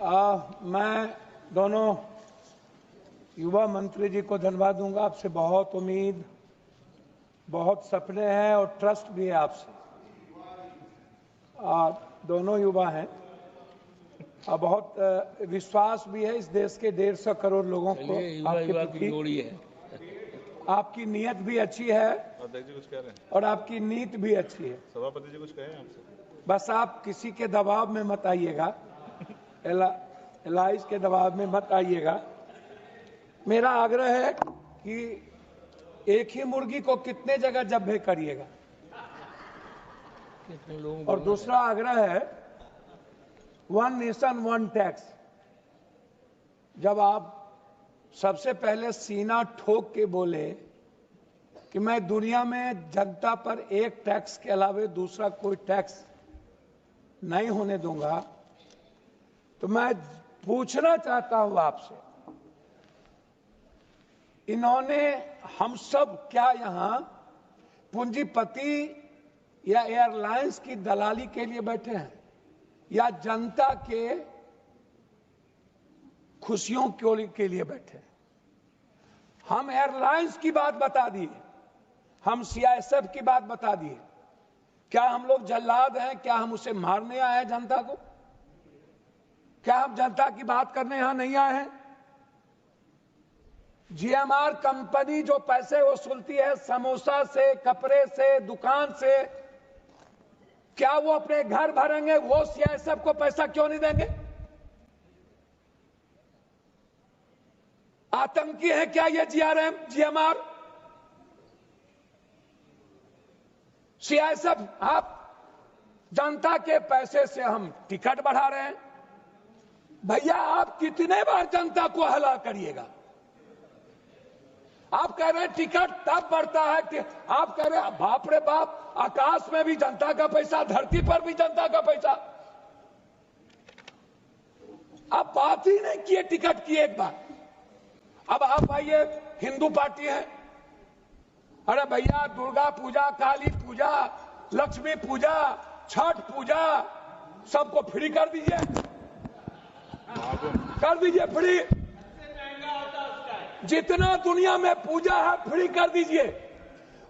मैं दोनों युवा मंत्री जी को धन्यवाद दूंगा। आपसे बहुत उम्मीद, बहुत सपने हैं और ट्रस्ट भी है आपसे। दोनों युवा हैं और बहुत विश्वास भी है इस देश के 150 करोड़ लोगों को आपके प्रति। आपकी नीयत भी अच्छी है अध्यक्ष जी कुछ कह रहे हैं और आपकी नीति भी अच्छी है। सभापति जी कुछ कहें आपसे। बस आप किसी के दबाव में मत आइएगा, एलाइज के दबाव में मत आइएगा। मेरा आग्रह है कि एक ही मुर्गी को कितने जगह जब्बे करिएगा। और दूसरा आग्रह है वन नेशन वन टैक्स। जब आप सबसे पहले सीना ठोक के बोले कि मैं दुनिया में जनता पर एक टैक्स के अलावा दूसरा कोई टैक्स नहीं होने दूंगा, तो मैं पूछना चाहता हूं आपसे, इन्होंने हम सब क्या यहां पूंजीपति या एयरलाइंस की दलाली के लिए बैठे हैं या जनता के खुशियों के लिए बैठे हैं? हम एयरलाइंस की बात बता दिए, हम सीआईएसएफ की बात बता दिए। क्या हम लोग जल्लाद हैं? क्या हम उसे मारने आए हैं जनता को? क्या हम जनता की बात करने यहां नहीं आए हैं? जीएमआर कंपनी जो पैसे वसूलती है समोसा से, कपड़े से, दुकान से, क्या वो अपने घर भरेंगे? वो सीआईएसएफ को पैसा क्यों नहीं देंगे? आतंकी है क्या ये जीएमआर? सीआईएसएफ, आप जनता के पैसे से हम टिकट बढ़ा रहे हैं। भैया आप कितने बार जनता को हला करिएगा? आप कह रहे हैं टिकट तब बढ़ता है, आप कह रहे हैं बाप रे बाप, आकाश में भी जनता का पैसा, धरती पर भी जनता का पैसा। आप बात ही नहीं किए टिकट की एक बार। अब आप आइए, हिंदू पार्टी है, अरे भैया दुर्गा पूजा, काली पूजा, लक्ष्मी पूजा, छठ पूजा सबको फ्री कर दीजिए, फ्री। जितना दुनिया में पूजा है फ्री कर दीजिए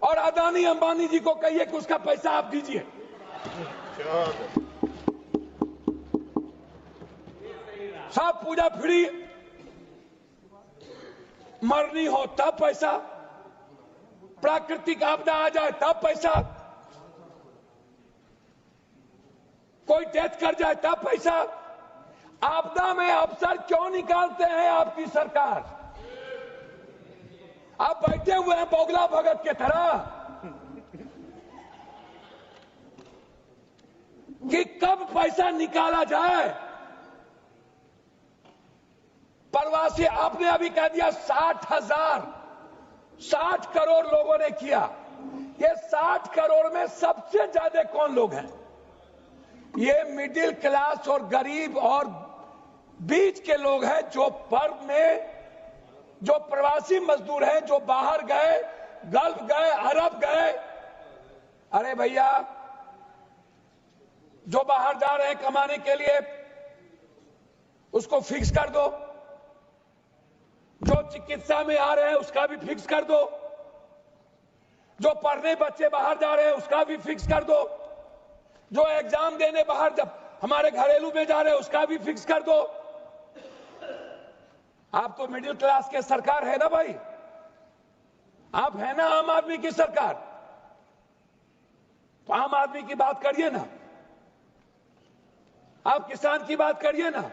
और अदानी अंबानी जी को कहिए कि उसका पैसा आप दीजिए। सब पूजा फ्री, मरनी हो तब पैसा, प्राकृतिक आपदा आ जाए तब पैसा, कोई डेथ कर जाए तब पैसा। आपदा में अफसर क्यों निकालते हैं आपकी सरकार? आप बैठे हुए हैं बोगला भगत के तरह कि कब पैसा निकाला जाए। प्रवासी आपने अभी कह दिया 60 करोड़ लोगों ने किया। ये 60 करोड़ में सबसे ज्यादा कौन लोग हैं? ये मिडिल क्लास और गरीब और बीच के लोग हैं, जो पर्व में जो प्रवासी मजदूर हैं, जो बाहर गए, गल्फ गए, अरब गए। अरे भैया जो बाहर जा रहे हैं कमाने के लिए उसको फिक्स कर दो, जो चिकित्सा में आ रहे हैं उसका भी फिक्स कर दो, जो पढ़ने बच्चे बाहर जा रहे हैं उसका भी फिक्स कर दो, जो एग्जाम देने बाहर जब हमारे घरेलू में जा रहे हैं उसका भी फिक्स कर दो। आप तो मिडिल क्लास के सरकार है ना भाई, आप है ना आम आदमी की सरकार, तो आम आदमी की बात करिए ना, आप किसान की बात करिए ना।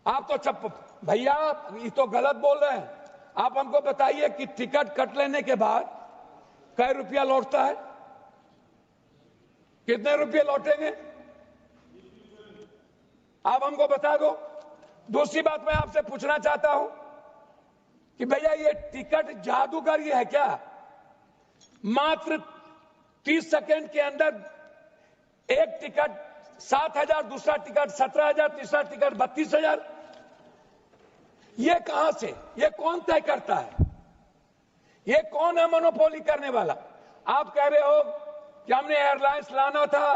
आप तो भैया ये तो गलत बोल रहे हैं। आप हमको बताइए कि टिकट कट लेने के बाद कै रुपया लौटता है? कितने रुपये लौटेंगे आप हमको बता दो। दूसरी बात मैं आपसे पूछना चाहता हूं कि भैया ये टिकट जादूगरी है क्या? मात्र 30 सेकंड के अंदर एक टिकट 7,000, दूसरा टिकट 17,000, तीसरा टिकट 32,000। ये कहां से, ये कौन तय करता है? ये कौन है मोनोपोली करने वाला? आप कह रहे हो कि हमने एयरलाइंस लाना था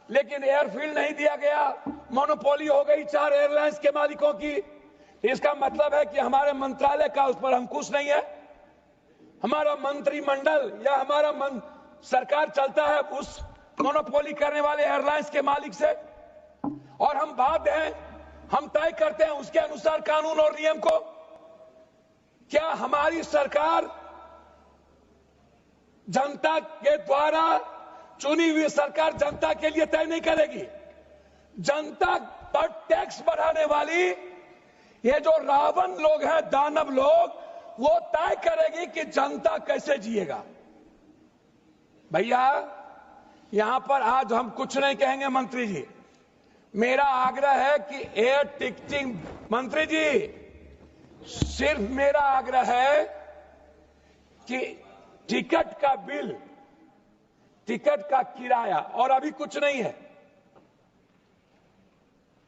लेकिन एयरफील्ड नहीं दिया गया, मोनोपोली हो गई 4 एयरलाइंस के मालिकों की। इसका मतलब है कि हमारे मंत्रालय का उस पर अंकुश नहीं है, हमारा मंत्रिमंडल या हमारा सरकार चलता है उस मोनोपोली करने वाले एयरलाइंस के मालिक से, और हम बाध्य हैं, हम तय करते हैं उसके अनुसार कानून और नियम को। क्या हमारी सरकार जनता के द्वारा चुनी हुई सरकार जनता के लिए तय नहीं करेगी? जनता पर टैक्स बढ़ाने वाली ये जो रावण लोग हैं, दानव लोग, वो तय करेगी कि जनता कैसे जिएगा। भैया यहां पर आज हम कुछ नहीं कहेंगे मंत्री जी, मेरा आग्रह है कि एयर टिकटिंग, मंत्री जी सिर्फ मेरा आग्रह है कि टिकट का बिल, टिकट का किराया, और अभी कुछ नहीं है,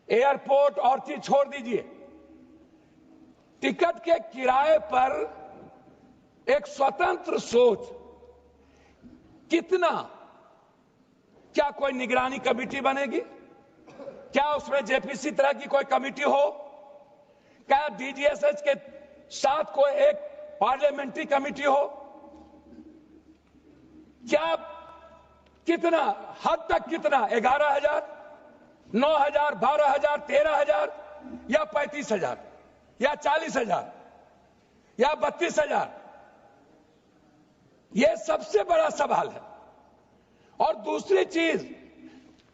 एयरपोर्ट और चीज छोड़ दीजिए, टिकट के किराए पर एक स्वतंत्र सोच, कितना, क्या कोई निगरानी कमेटी बनेगी? क्या उसमें जेपीसी तरह की कोई कमेटी हो? क्या डीजीएसएच के साथ कोई एक पार्लियामेंट्री कमेटी हो? क्या, कितना, हद तक कितना, 11,000, 9,000, 12,000, 13,000 या 35,000 या 40,000 या 32,000? यह सबसे बड़ा सवाल है। और दूसरी चीज,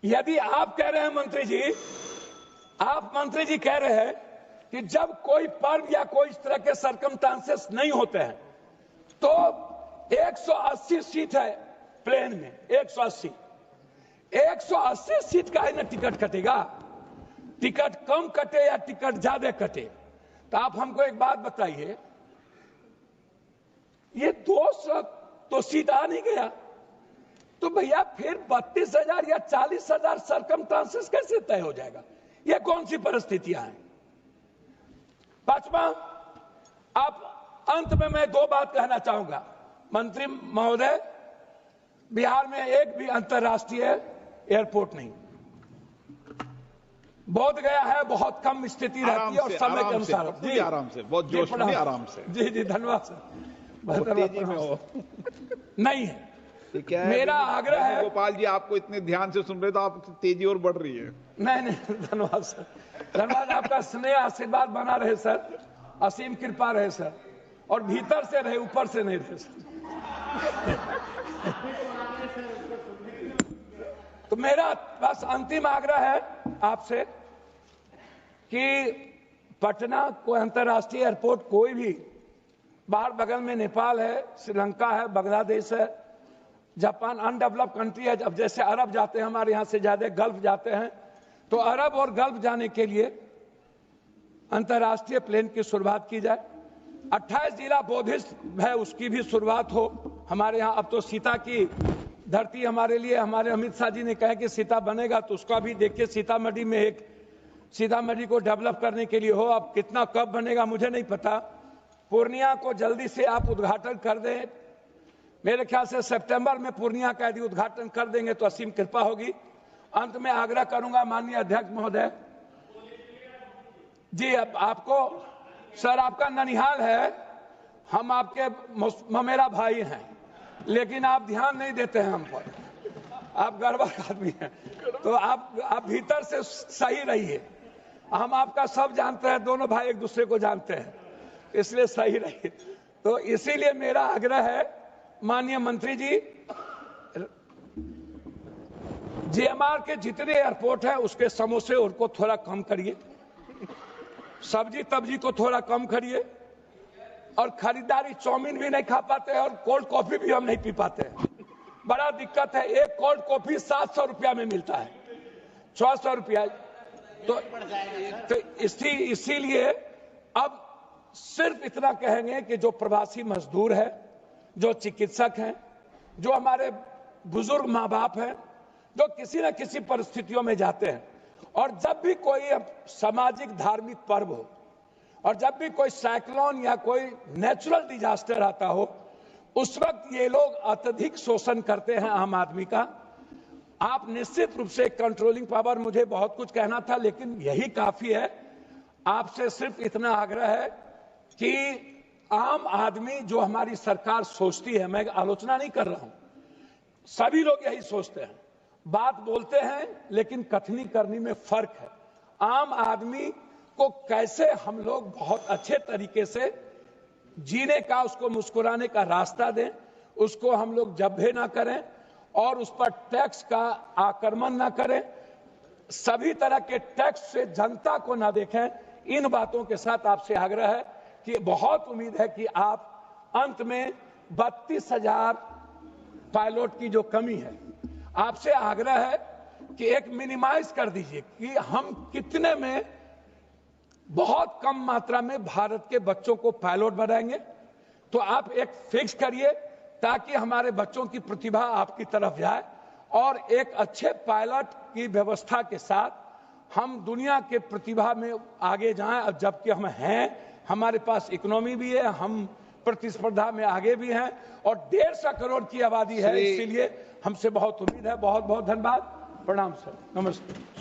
यदि आप कह रहे हैं मंत्री जी, आप मंत्री जी कह रहे हैं कि जब कोई पर्व या कोई इस तरह के सर्कमस्टांसेस नहीं होते हैं तो 180 सीट है प्लेन में, 180 सीट का है ना टिकट कटेगा? टिकट कम कटे या टिकट ज्यादा कटे? तो आप हमको एक बात बताइए, ये 200 तो सीट आ नहीं गया, तो भैया फिर 32,000 या 40,000 सर्कमस्टांसेस कैसे तय हो जाएगा? ये कौन सी परिस्थितियां हैं? पांचवा, आप अंत में मैं 2 बात कहना चाहूंगा मंत्री महोदय, बिहार में एक भी अंतर्राष्ट्रीय एयरपोर्ट नहीं, बोध गया है बहुत कम स्थिति रहती है और समय के अनुसार। जी आराम से, बहुत जोश में, आराम से। जी जी धन्यवाद सर। तेजी में हो नहीं है, क्या है, मेरा आग्रह है। गोपाल जी आपको इतने ध्यान से सुन रहे तो आप तेजी और बढ़ रही है। नहीं, धन्यवाद सर, धन्यवाद। आपका स्नेह आशीर्वाद बना रहे सर, असीम कृपा रहे सर, और भीतर से रहे, ऊपर से नहीं रहे सर। तो मेरा बस अंतिम आग्रह है आपसे कि पटना कोई अंतर्राष्ट्रीय एयरपोर्ट कोई भी, बाहर बगल में नेपाल है, श्रीलंका है, बांग्लादेश है, जापान, अनडेवलप्ड कंट्री है। अब जैसे अरब जाते हैं, हमारे यहां से ज्यादा गल्फ जाते हैं, तो अरब और गल्फ जाने के लिए अंतर्राष्ट्रीय प्लेन की शुरुआत की जाए। 28 जिला बोधिस्ट है, उसकी भी शुरुआत हो हमारे यहाँ। अब तो सीता की धरती हमारे लिए, हमारे अमित शाह जी ने कहा कि सीता बनेगा, तो उसका भी देखिए सीतामढ़ी में एक, सीतामढ़ी को डेवलप करने के लिए हो। अब कितना कब बनेगा मुझे नहीं पता। पूर्णिया को जल्दी से आप उद्घाटन कर दें, मेरे ख्याल से सितंबर में पूर्णिया का यदि उद्घाटन कर देंगे तो असीम कृपा होगी। अंत में आग्रह करूंगा माननीय अध्यक्ष महोदय जी, अब आपको सर, आपका ननिहाल है, हम आपके ममेरा भाई हैं, लेकिन आप ध्यान नहीं देते हैं हम पर, आप गड़बड़ आदमी हैं, तो आप भीतर से सही रहिए। हम आपका सब जानते हैं, दोनों भाई एक दूसरे को जानते हैं, इसलिए सही रहिए। तो इसीलिए मेरा आग्रह है माननीय मंत्री जी, जीएमआर के जितने एयरपोर्ट है उसके समोसे उनको थोड़ा कम करिए, सब्जी तब्जी को थोड़ा कम करिए, और खरीदारी चाउमीन भी नहीं खा पाते हैं और कोल्ड कॉफी भी हम नहीं पी पाते हैं, बड़ा दिक्कत है। एक कोल्ड कॉफी 700 रुपया में मिलता है, 600 रुपया। तो इसीलिए अब सिर्फ इतना कहेंगे कि जो प्रवासी मजदूर है, जो चिकित्सक हैं, जो हमारे बुजुर्ग माँ बाप हैं, जो किसी न किसी परिस्थितियों में जाते हैं, और जब भी कोई सामाजिक धार्मिक पर्व हो, और जब भी कोई साइक्लोन या कोई नेचुरल डिजास्टर आता हो, उस वक्त ये लोग अत्यधिक शोषण करते हैं आम आदमी का। आप निश्चित रूप से कंट्रोलिंग पावर, मुझे बहुत कुछ कहना था लेकिन यही काफी है। आपसे सिर्फ इतना आग्रह है कि आम आदमी जो हमारी सरकार सोचती है, मैं आलोचना नहीं कर रहा हूं, सभी लोग यही सोचते हैं, बात बोलते हैं लेकिन कथनी करनी में फर्क है। आम आदमी को कैसे हम लोग बहुत अच्छे तरीके से जीने का, उसको मुस्कुराने का रास्ता दें, उसको हम लोग जब्बे ना करें और उस पर टैक्स का आक्रमण ना करें, सभी तरह के टैक्स से जनता को ना देखें। इन बातों के साथ आपसे आग्रह है कि बहुत उम्मीद है कि आप अंत में 32,000 पायलट की जो कमी है, आपसे आग्रह है कि एक मिनिमाइज कर दीजिए कि हम कितने में बहुत कम मात्रा में भारत के बच्चों को पायलट बनाएंगे। तो आप एक फिक्स करिए ताकि हमारे बच्चों की प्रतिभा आपकी तरफ जाए और एक अच्छे पायलट की व्यवस्था के साथ हम दुनिया के प्रतिभा में आगे जाएं। अब जबकि हम हैं, हमारे पास इकोनॉमी भी है, हम प्रतिस्पर्धा में आगे भी हैं और 150 करोड़ की आबादी है, इसीलिए हमसे बहुत उम्मीद है। बहुत बहुत धन्यवाद। प्रणाम सर, नमस्ते।